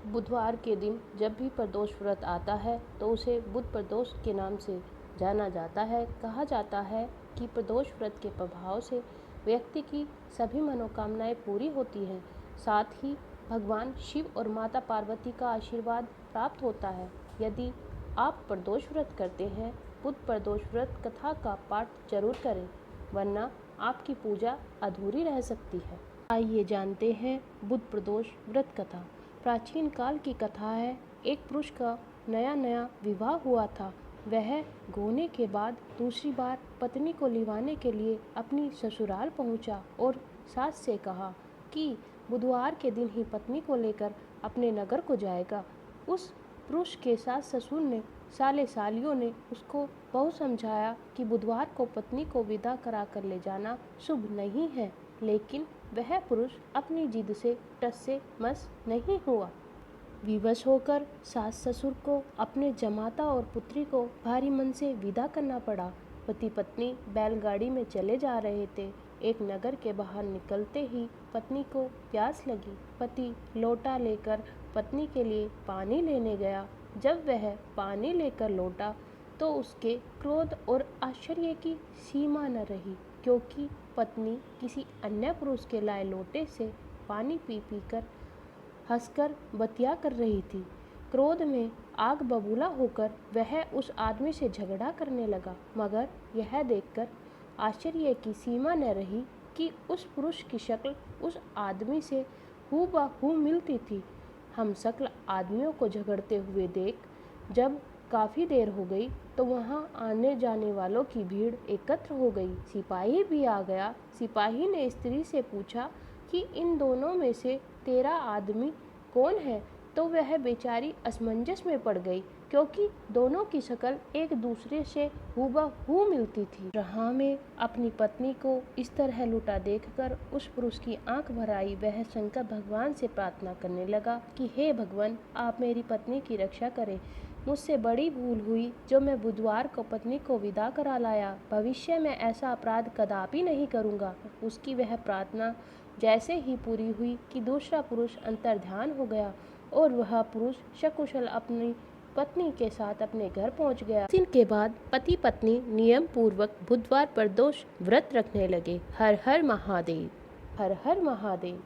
बुधवार के दिन जब भी प्रदोष व्रत आता है तो उसे बुध प्रदोष के नाम से जाना जाता है। कहा जाता है कि प्रदोष व्रत के प्रभाव से व्यक्ति की सभी मनोकामनाएं पूरी होती हैं, साथ ही भगवान शिव और माता पार्वती का आशीर्वाद प्राप्त होता है। यदि आप प्रदोष व्रत करते हैं, बुध प्रदोष व्रत कथा का पाठ जरूर करें, वरना आपकी पूजा अधूरी रह सकती है। आइए जानते हैं बुध प्रदोष व्रत कथा। प्राचीन काल की कथा है। एक पुरुष का नया नया विवाह हुआ था। वह गोने के बाद दूसरी बार पत्नी को लिवाने के लिए अपनी ससुराल पहुंचा और सास से कहा कि बुधवार के दिन ही पत्नी को लेकर अपने नगर को जाएगा। उस पुरुष के सास ससुर ने साले सालियों ने उसको बहुत समझाया कि बुधवार को पत्नी को विदा करा कर ले जाना शुभ नहीं है, लेकिन वह पुरुष अपनी जिद से टस से मस नहीं हुआ। विवश होकर सास ससुर को अपने जमाता और पुत्री को भारी मन से विदा करना पड़ा। पति पत्नी बैलगाड़ी में चले जा रहे थे। एक नगर के बाहर निकलते ही पत्नी को प्यास लगी। पति लोटा लेकर पत्नी के लिए पानी लेने गया। जब वह पानी लेकर लौटा तो उसके क्रोध और आश्चर्य की सीमा न रही, क्योंकि पत्नी किसी अन्य पुरुष के लाए लोटे से पानी पी पी कर हंसकर बतिया कर रही थी। क्रोध में आग बबूला होकर वह उस आदमी से झगड़ा करने लगा, मगर यह देखकर आश्चर्य की सीमा न रही कि उस पुरुष की शक्ल उस आदमी से हूबहू मिलती थी। हम शक्ल आदमियों को झगड़ते हुए देख जब काफ़ी देर हो गई तो वहां आने जाने वालों की भीड़ एकत्र हो गई। सिपाही भी आ गया। सिपाही ने स्त्री से पूछा कि इन दोनों में से तेरा आदमी कौन है, तो वह बेचारी असमंजस में पड़ गई, क्योंकि दोनों की शक्ल एक दूसरे से हूबहू मिलती थी। राह में अपनी पत्नी को इस तरह लुटा देखकर उस पुरुष की आंख भर आई। वह शंकर भगवान से प्रार्थना करने लगा कि हे भगवान, आप मेरी पत्नी की रक्षा करें। मुझसे बड़ी भूल हुई जो मैं बुधवार को पत्नी को विदा करा लाया। भविष्य में ऐसा अपराध कदापि नहीं करूँगा। उसकी वह प्रार्थना जैसे ही पूरी हुई कि दूसरा पुरुष अंतर्ध्यान हो गया और वह पुरुष सकुशल अपनी पत्नी के साथ अपने घर पहुंच गया। दिन के बाद पति पत्नी नियम पूर्वक बुधवार प्रदोष व्रत रखने लगे। हर हर महादेव, हर हर महादेव।